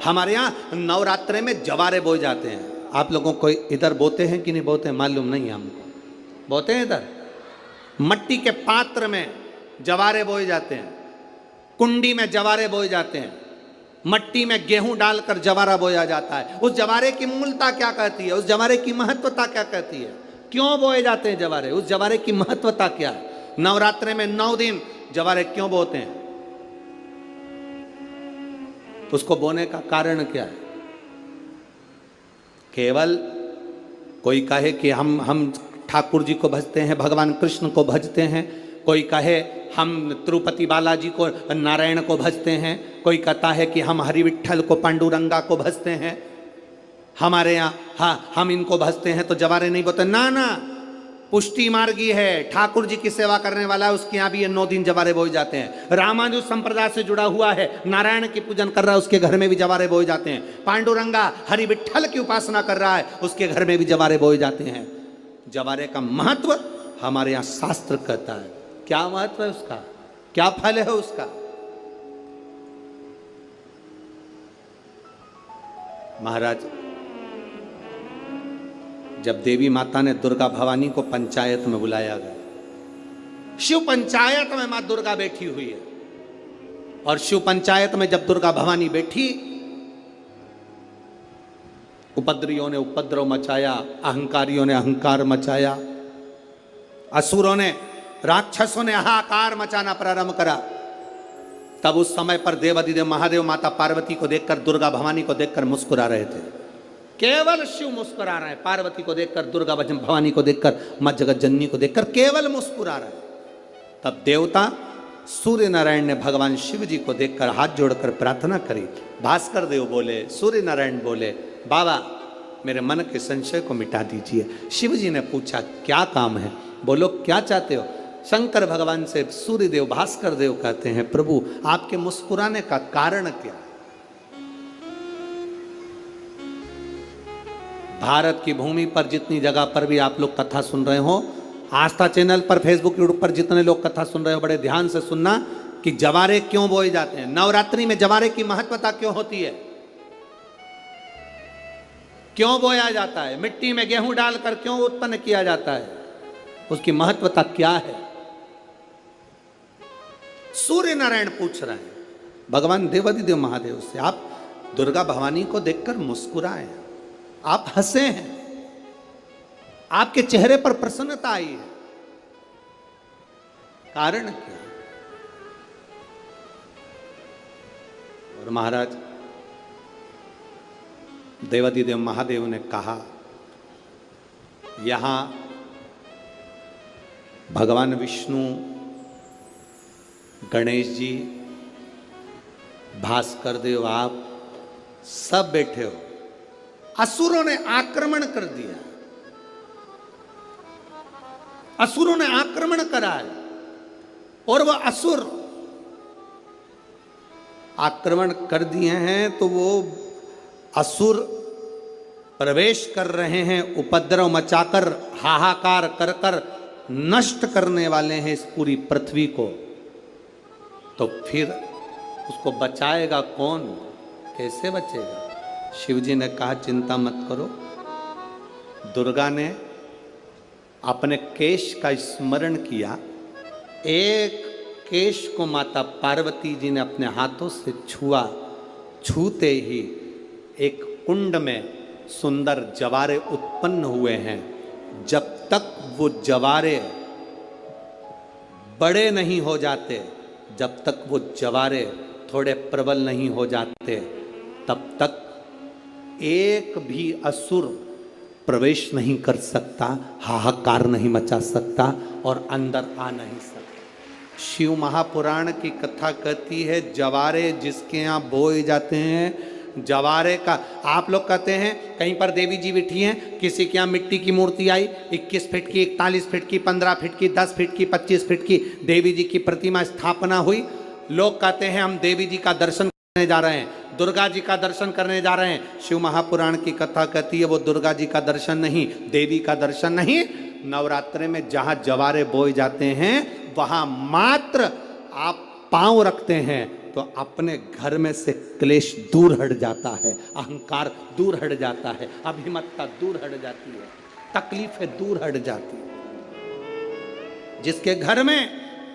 हमारे यहाँ नवरात्रे में जवारे बोए जाते हैं। आप लोगों को इधर बोते हैं कि नहीं बोते हैं मालूम नहीं हमको। बोते हैं इधर मट्टी के पात्र में जवारे बोए जाते हैं, कुंडी में जवारे बोए जाते हैं, मट्टी में गेहूं डालकर जवारा बोया जाता है। उस जवारे की मूलता क्या कहती है, उस जवारे की महत्वता क्या कहती है, क्यों बोए जाते हैं जवारे, उस जवारे की महत्वता क्या है? नवरात्रे में 9 दिन जवारे क्यों बोते हैं, उसको बोने का कारण क्या है? केवल कोई कहे कि हम ठाकुर जी को भजते हैं, भगवान कृष्ण को भजते हैं, कोई कहे हम तिरुपति बालाजी को, नारायण को भजते हैं, कोई कहता है कि हम हरि विट्ठल को, पांडुरंगा को भजते हैं, हमारे यहाँ हाँ हम इनको भजते हैं तो जवारे नहीं बोते। ना ना, पुष्टि मार्गी है, ठाकुर जी की सेवा करने वाला है, उसके यहाँ भी ये 9 दिन जवारे बोए जाते हैं। रामानुज संप्रदाय से जुड़ा हुआ है, नारायण की पूजन कर रहा है, उसके घर में भी जवारे बोए जाते हैं। पांडुरंगा हरि विट्ठल की उपासना कर रहा है, उसके घर में भी जवारे बोए जाते हैं। जवारे का महत्व हमारे यहाँ शास्त्र कहता है। क्या महत्व है उसका, क्या फल है उसका? महाराज, जब देवी माता ने दुर्गा भवानी को पंचायत में बुलाया गया, शिव पंचायत में मां दुर्गा बैठी हुई है, और शिव पंचायत में जब दुर्गा भवानी बैठी, उपद्रवियों ने उपद्रव मचाया, अहंकारियों ने अहंकार मचाया, असुरों ने, राक्षसों ने हाहाकार मचाना प्रारंभ करा। तब उस समय पर देवाधिदेव महादेव माता पार्वती को देखकर, दुर्गा भवानी को देखकर मुस्कुरा रहे थे। केवल शिव मुस्कुरा रहे हैं, पार्वती को देखकर, दुर्गा भवानी को देखकर, मां जगत जननी को देखकर केवल मुस्कुरा रहे हैं। तब देवता सूर्य नारायण ने भगवान शिव जी को देखकर हाथ जोड़कर प्रार्थना करी। भास्कर देव बोले, सूर्य नारायण बोले, बाबा मेरे मन के संशय को मिटा दीजिए। शिव जी ने पूछा क्या काम है, बोलो क्या चाहते हो? शंकर भगवान से सूर्य देव, भास्कर देव कहते हैं, प्रभु आपके मुस्कुराने का कारण क्या है? भारत की भूमि पर जितनी जगह पर भी आप लोग कथा सुन रहे हो, आस्था चैनल पर, फेसबुक, यूट्यूब पर जितने लोग कथा सुन रहे हो, बड़े ध्यान से सुनना कि जवारे क्यों बोए जाते हैं, नवरात्रि में जवारे की महत्वता क्यों होती है, क्यों बोया जाता है, मिट्टी में गेहूं डालकर क्यों उत्पन्न किया जाता है, उसकी महत्वता क्या है? सूर्य नारायण पूछ रहे हैं भगवान देवाधिदेव महादेव से। आप दुर्गा भवानी को देखकर मुस्कुराए, आप हंसे हैं, आपके चेहरे पर प्रसन्नता आई है, कारण क्या? और महाराज देवाधिदेव महादेव ने कहा, यहां भगवान विष्णु, गणेश जी, भास्कर देव, आप सब बैठे हो। असुरों ने आक्रमण कर दिया, असुरों ने आक्रमण करा है, और वह असुर आक्रमण कर दिए हैं तो वो असुर प्रवेश कर रहे हैं, उपद्रव मचाकर, हाहाकार कर कर नष्ट करने वाले हैं इस पूरी पृथ्वी को। तो फिर उसको बचाएगा कौन, कैसे बचेगा? शिव जी ने कहा चिंता मत करो। दुर्गा ने अपने केश का स्मरण किया, एक केश को माता पार्वती जी ने अपने हाथों से छुआ, छूते ही एक कुंड में सुंदर जवारे उत्पन्न हुए हैं। जब तक वो जवारे बड़े नहीं हो जाते, जब तक वो जवारे थोड़े प्रबल नहीं हो जाते, तब तक एक भी असुर प्रवेश नहीं कर सकता, हाहाकार नहीं मचा सकता और अंदर आ नहीं सकता। शिव महापुराण की कथा कहती है, जवारे जिसके यहाँ बोए जाते हैं, जवारे का, आप लोग कहते हैं कहीं पर देवी जी बैठी हैं, किसी के यहाँ मिट्टी की मूर्ति आई, 21 फीट की, 41 फीट की, 15 फीट की, 10 फीट की, 25 फीट की देवी जी की प्रतिमा स्थापना हुई। लोग कहते हैं हम देवी जी का दर्शन करने जा रहे हैं, दुर्गा जी का दर्शन करने जा रहे हैं। शिव महापुराण की कथा कहती है वो दुर्गा जी का दर्शन नहीं, देवी का दर्शन नहीं। नवरात्रे में जहाँ जवारे बोए जाते हैं वहाँ मात्र आप पांव रखते हैं तो अपने घर में से क्लेश दूर हट जाता है, अहंकार दूर हट जाता है, अभिमतता दूर हट जाती है, तकलीफें दूर हट जाती है। जिसके घर में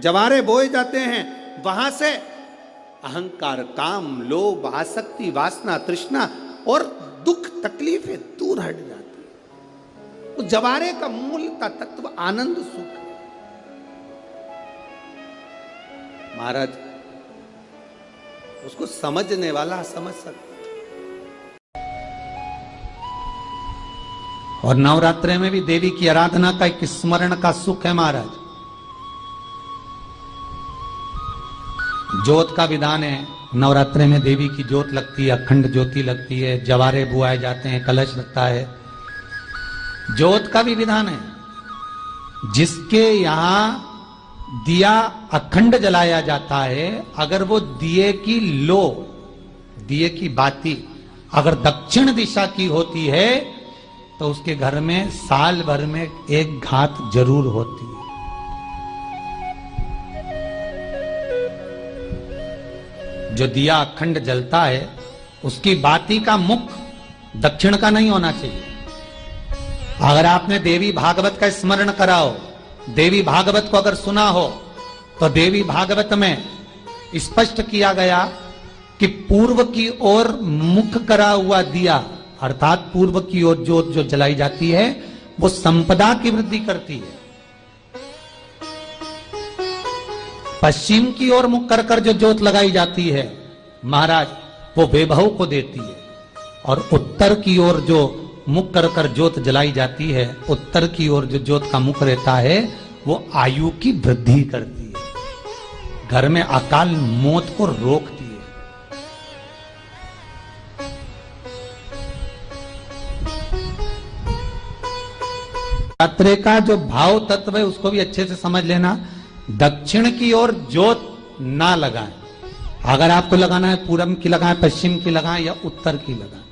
जवारे बोए जाते हैं वहां से अहंकार, काम, लोभ, आसक्ति, वासना, तृष्णा और दुख, तकलीफें दूर हट जाती है। उस जवारे का मूल का तत्व आनंद, सुख है। महाराज उसको समझने वाला समझ सकता। और नवरात्रि में भी देवी की आराधना का एक स्मरण का सुख है महाराज। ज्योत का विधान है, नवरात्रि में देवी की ज्योत लगती है, अखंड ज्योति लगती है, जवारे बुआए जाते हैं, कलश लगता है। ज्योत का भी विधान है। जिसके यहां दिया अखंड जलाया जाता है, अगर वो दिए की लो, दिए की बाती अगर दक्षिण दिशा की होती है तो उसके घर में साल भर में एक घात जरूर होती है। जो दिया अखंड जलता है उसकी बाती का मुख दक्षिण का नहीं होना चाहिए। अगर आपने देवी भागवत का स्मरण कराओ, देवी भागवत को अगर सुना हो तो देवी भागवत में स्पष्ट किया गया कि पूर्व की ओर मुख करा हुआ दिया, अर्थात पूर्व की ओर ज्योत जो जलाई जाती है वो संपदा की वृद्धि करती है। पश्चिम की ओर मुख कर कर जो ज्योत लगाई जाती है महाराज वो वैभव को देती है। और उत्तर की ओर जो मुख कर कर ज्योत जलाई जाती है, उत्तर की ओर जो ज्योत का मुख रहता है वो आयु की वृद्धि करती है, घर में अकाल मौत को रोकती है। नवरात्रि का जो भाव तत्व है उसको भी अच्छे से समझ लेना। दक्षिण की ओर ज्योत ना लगाएं। अगर आपको लगाना है पूरब की लगाएं, पश्चिम की लगाएं या उत्तर की लगाएं।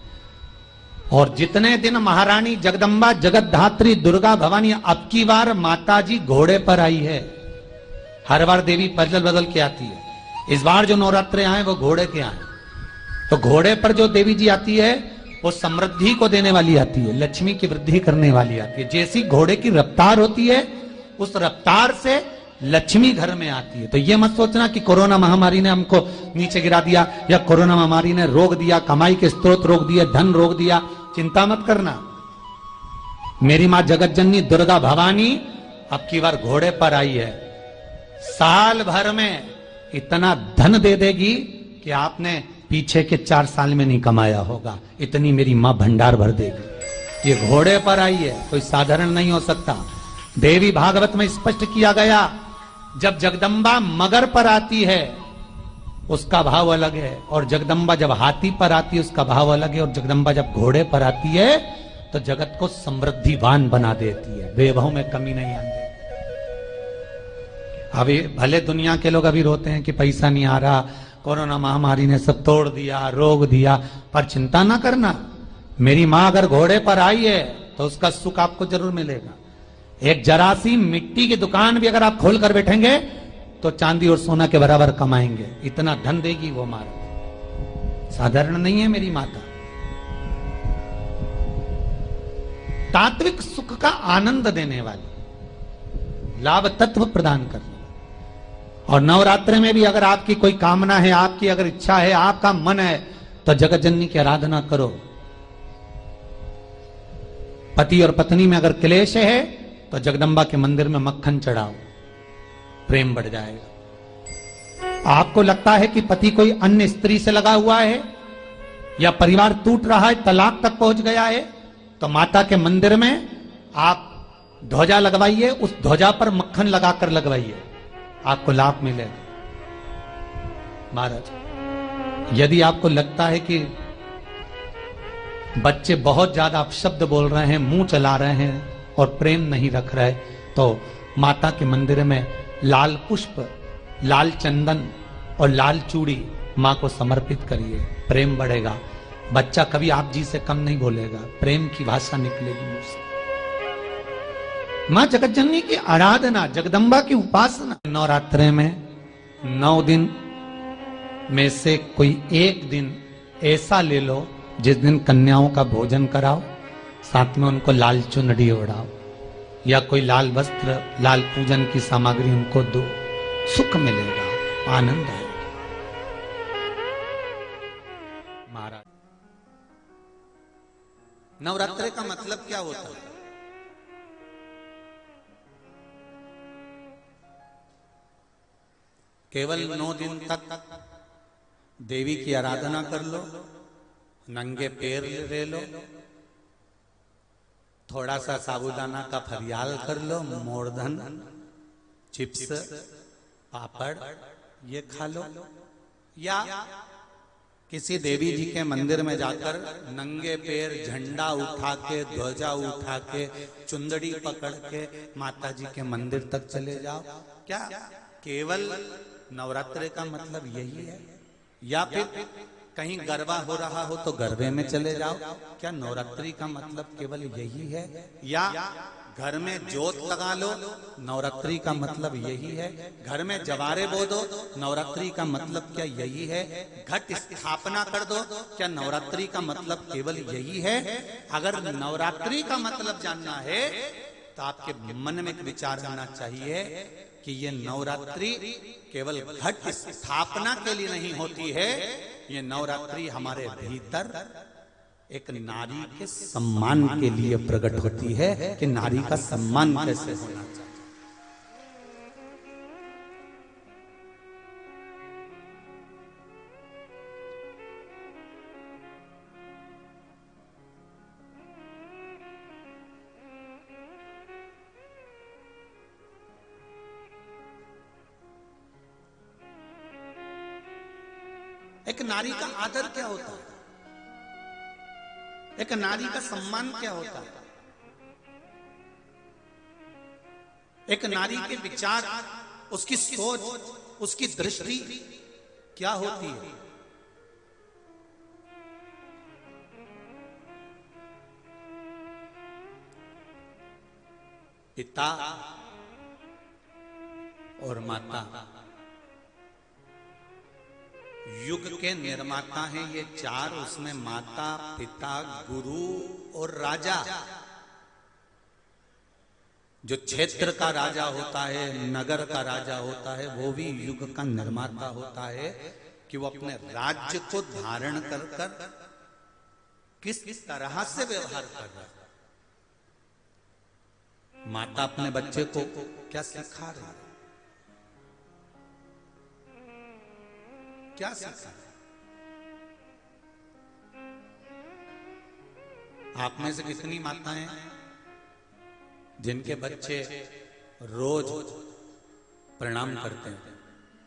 और जितने दिन महारानी जगदम्बा जगत धात्री दुर्गा भवानी, अब की बार माता जी घोड़े पर आई है। हर बार देवी बदल बदल के आती है, इस बार जो नवरात्रे आए वो घोड़े के आए। तो घोड़े पर जो देवी जी आती है वो समृद्धि को देने वाली आती है, लक्ष्मी की वृद्धि करने वाली आती है। जैसी घोड़े की रफ्तार होती है उस रफ्तार से लक्ष्मी घर में आती है। तो ये मत सोचना कि कोरोना महामारी ने हमको नीचे गिरा दिया या कोरोना महामारी ने रोक दिया, कमाई के स्रोत रोक दिए, धन रोक दिया। चिंता मत करना। मेरी मां जगत जननी दुर्गा भवानी अब की बार घोड़े पर आई है। साल भर में इतना धन दे देगी कि आपने पीछे के 4 साल में नहीं कमाया होगा, इतनी मेरी मां भंडार भर देगी। ये घोड़े पर आई है, कोई साधारण नहीं हो सकता। देवी भागवत में स्पष्ट किया गया, जब जगदम्बा मगर पर आती है उसका भाव अलग है, और जगदम्बा जब हाथी पर आती है उसका भाव अलग है, और जगदम्बा जब घोड़े पर आती है तो जगत को समृद्धिवान बना देती है, वैभव में कमी नहीं आती। अभी भले दुनिया के लोग अभी रोते हैं कि पैसा नहीं आ रहा, कोरोना महामारी ने सब तोड़ दिया, रोक दिया, पर चिंता ना करना। मेरी मां अगर घोड़े पर आई है तो उसका सुख आपको जरूर मिलेगा। एक जरा सी मिट्टी की दुकान भी अगर आप खोल कर बैठेंगे तो चांदी और सोना के बराबर कमाएंगे, इतना धन देगी वो मारा। साधारण नहीं है मेरी माता। तात्विक सुख का आनंद देने वाली, लाभ तत्व प्रदान करने। और नवरात्रि में भी अगर आपकी कोई कामना है, आपकी अगर इच्छा है, आपका मन है तो जगत जननी की आराधना करो। पति और पत्नी में अगर क्लेश है तो जगदम्बा के मंदिर में मक्खन चढ़ाओ, प्रेम बढ़ जाएगा। आपको लगता है कि पति कोई अन्य स्त्री से लगा हुआ है या परिवार टूट रहा है, तलाक तक पहुंच गया है, तो माता के मंदिर में आप ध्वजा लगवाइए, उस ध्वजा पर मक्खन लगाकर लगवाइए, आपको लाभ मिलेगा। महाराज यदि आपको लगता है कि बच्चे बहुत ज्यादा अपशब्द बोल रहे हैं, मुंह चला रहे हैं और प्रेम नहीं रख रहे, तो माता के मंदिर में लाल पुष्प, लाल चंदन और लाल चूड़ी मां को समर्पित करिए, प्रेम बढ़ेगा। बच्चा कभी आप जी से कम नहीं बोलेगा, प्रेम की भाषा निकलेगी मुंह से। मां जगत जननी की आराधना, जगदम्बा की उपासना। नवरात्रि में 9 दिन में से कोई एक दिन ऐसा ले लो जिस दिन कन्याओं का भोजन कराओ, साथ में उनको लाल चुनरी ओढ़ाओ या कोई लाल वस्त्र, लाल पूजन की सामग्री उनको दो, सुख मिलेगा, आनंद आएगा। महाराज, नवरात्रि का मतलब क्या होता है? केवल 9 दिन तक देवी की आराधना कर लो, नंगे पैर ले लो, थोड़ा सा साबूदाना का फरियाल कर लो, मोरधन, चिप्स, पापड़ ये खा लो, या किसी देवी जी के मंदिर में जाकर नंगे पैर झंडा उठा के, ध्वजा उठा के, चुंदड़ी पकड़ के माता जी के मंदिर तक चले जाओ। क्या केवल नवरात्रि का मतलब यही है? या फिर कहीं गरबा हो रहा हो तो गरबे में चले जाओ, क्या नवरात्रि का मतलब केवल यही है? या घर में जोत लगा लो, नवरात्रि का मतलब यही है? घर में जवारे बो दो, नवरात्रि का मतलब क्या यही है? घट स्थापना कर दो, क्या नवरात्रि का मतलब केवल यही है? अगर नवरात्रि का मतलब जानना है तो आपके मन में एक विचार आना चाहिए कि ये नवरात्रि केवल घट स्थापना के लिए नहीं होती है, ये नवरात्रि हमारे भीतर एक नारी के सम्मान के लिए प्रकट होती है कि नारी का सम्मान कैसे होना चाहिए। एक नारी का आदर क्या होता है? एक नारी का सम्मान क्या होता है? एक नारी के विचार, उसकी सोच, उसकी दृष्टि क्या होती है? पिता और माता युग के निर्माता हैं ये चार, उसमें माता, पिता, गुरु और राजा। जो क्षेत्र का राजा होता है, नगर का राजा होता है, वो भी युग का निर्माता होता है कि वो अपने राज्य को धारण कर कर किस तरह से व्यवहार कर रहा है। माता अपने बच्चे को क्या सिखा रही है? क्या सिखा? आप में से कितनी माताएं जिनके बच्चे रोज प्रणाम करते हैं,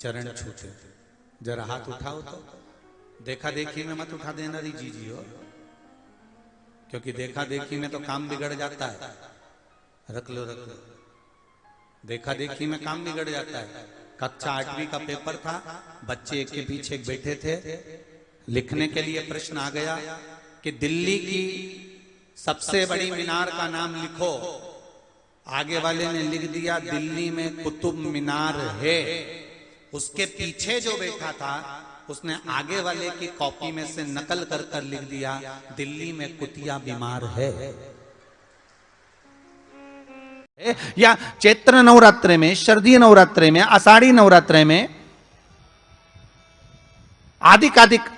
चरण छूते हैं? जरा हाथ उठाओ तो। देखा देखी में मत उठा देना री जी हो, क्योंकि देखा देखी में तो काम बिगड़ जाता है। रख लो रख लो, देखा देखी में काम बिगड़ जाता है। कक्षा 8वीं का पेपर था, बच्चे एक के पीछे एक बैठे थे, लिखने के लिए प्रश्न आ गया कि दिल्ली की सबसे बड़ी मीनार का नाम लिखो। आगे वाले ने लिख दिया दिल्ली में कुतुब मीनार है। उसके पीछे जो बैठा था उसने आगे वाले की कॉपी में से नकल कर कर लिख दिया दिल्ली में कुतिया बीमार है। या चैत्र नवरात्रि में, शरदीय नवरात्रि में, आषाढ़ी नवरात्रि में, आदिकादिक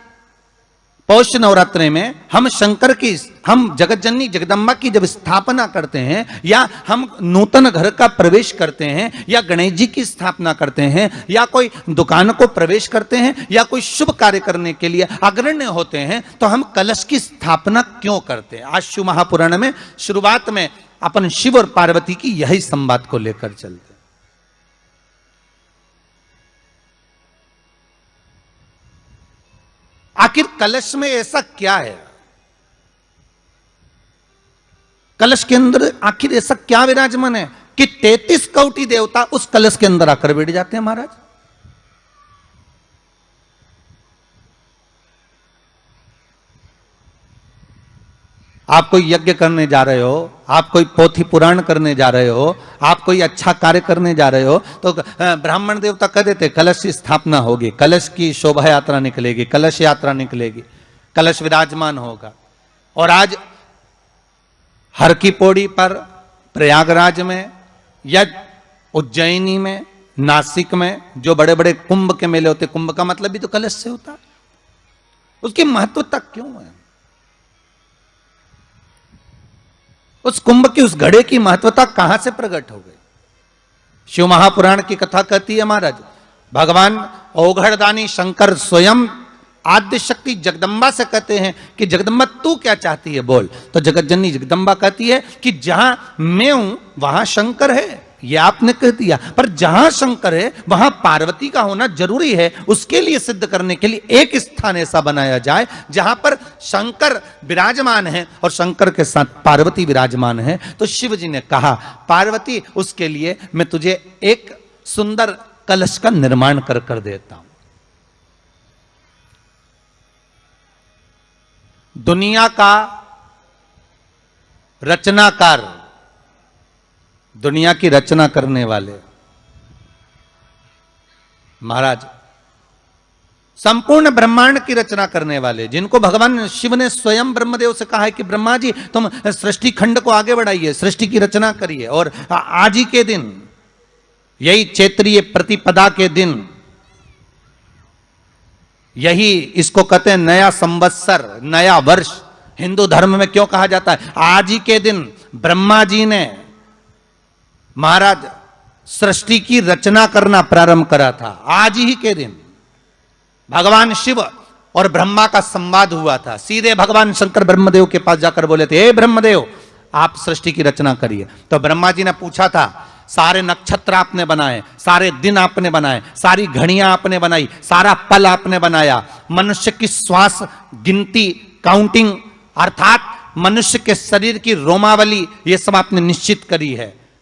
पौष नवरात्रि में हम शंकर की, हम जगत जननी जगदम्बा की जब स्थापना करते हैं, या हम नूतन घर का प्रवेश करते हैं, या गणेश जी की स्थापना करते हैं, या कोई दुकान को प्रवेश करते हैं, या कोई शुभ कार्य करने के लिए अग्रण्य होते हैं, तो हम कलश की स्थापना क्यों करते हैं? आज शिव महापुराण में शुरुआत में अपन शिव और पार्वती की यही संवाद को लेकर चलते। आखिर कलश में ऐसा क्या है? कलश के अंदर आखिर ऐसा क्या विराजमान है कि 33 कोटि देवता उस कलश के अंदर आकर बैठ जाते हैं? महाराज, आप कोई यज्ञ करने जा रहे हो, आप कोई पोथी पुराण करने जा रहे हो, आप कोई अच्छा कार्य करने जा रहे हो, तो ब्राह्मण देवता कह देते कलश की स्थापना होगी, कलश की शोभा यात्रा निकलेगी, कलश यात्रा निकलेगी, कलश विराजमान होगा। और आज हर की पौड़ी पर, प्रयागराज में या उज्जैनी में, नासिक में जो बड़े बड़े कुंभ के मेले होते, कुंभ का मतलब भी तो कलश से होता, उसकी महत्वता क्यों है? उस कुंभ की, उस घड़े की महत्वता कहां से प्रकट हो गई? शिव महापुराण की कथा कहती है महाराज, भगवान ओघड़दानी शंकर स्वयं आद्य शक्ति जगदम्बा से कहते हैं कि जगदम्बा तू क्या चाहती है बोल। तो जगत जननी जगदम्बा कहती है कि जहां मैं हूं वहां शंकर है, ये आपने कह दिया, पर जहां शंकर है वहां पार्वती का होना जरूरी है। उसके लिए सिद्ध करने के लिए एक स्थान ऐसा बनाया जाए जहां पर शंकर विराजमान है और शंकर के साथ पार्वती विराजमान है। तो शिव जी ने कहा पार्वती, उसके लिए मैं तुझे एक सुंदर कलश का निर्माण कर देता हूं। दुनिया का रचनाकार, दुनिया की रचना करने वाले महाराज, संपूर्ण ब्रह्मांड की रचना करने वाले, जिनको भगवान शिव ने स्वयं ब्रह्मदेव से कहा है कि ब्रह्मा जी तुम सृष्टि खंड को आगे बढ़ाइए, सृष्टि की रचना करिए। और आज ही के दिन, यही चैत्रीय प्रतिपदा के दिन, यही इसको कहते हैं नया संवत्सर, नया वर्ष। हिंदू धर्म में क्यों कहा जाता है? आज ही के दिन ब्रह्मा जी ने महाराज सृष्टि की रचना करना प्रारंभ करा था। आज ही के दिन भगवान शिव और ब्रह्मा का संवाद हुआ था। सीधे भगवान शंकर ब्रह्मदेव के पास जाकर बोले थे, हे ब्रह्मदेव आप सृष्टि की रचना करिए। तो ब्रह्मा जी ने पूछा था, सारे नक्षत्र आपने बनाए, सारे दिन आपने बनाए, सारी घड़ियां आपने बनाई, सारा पल आपने बनाया, मनुष्य की श्वास गिनती, काउंटिंग, अर्थात मनुष्य के शरीर की रोमावली, ये सब आपने निश्चित करी है।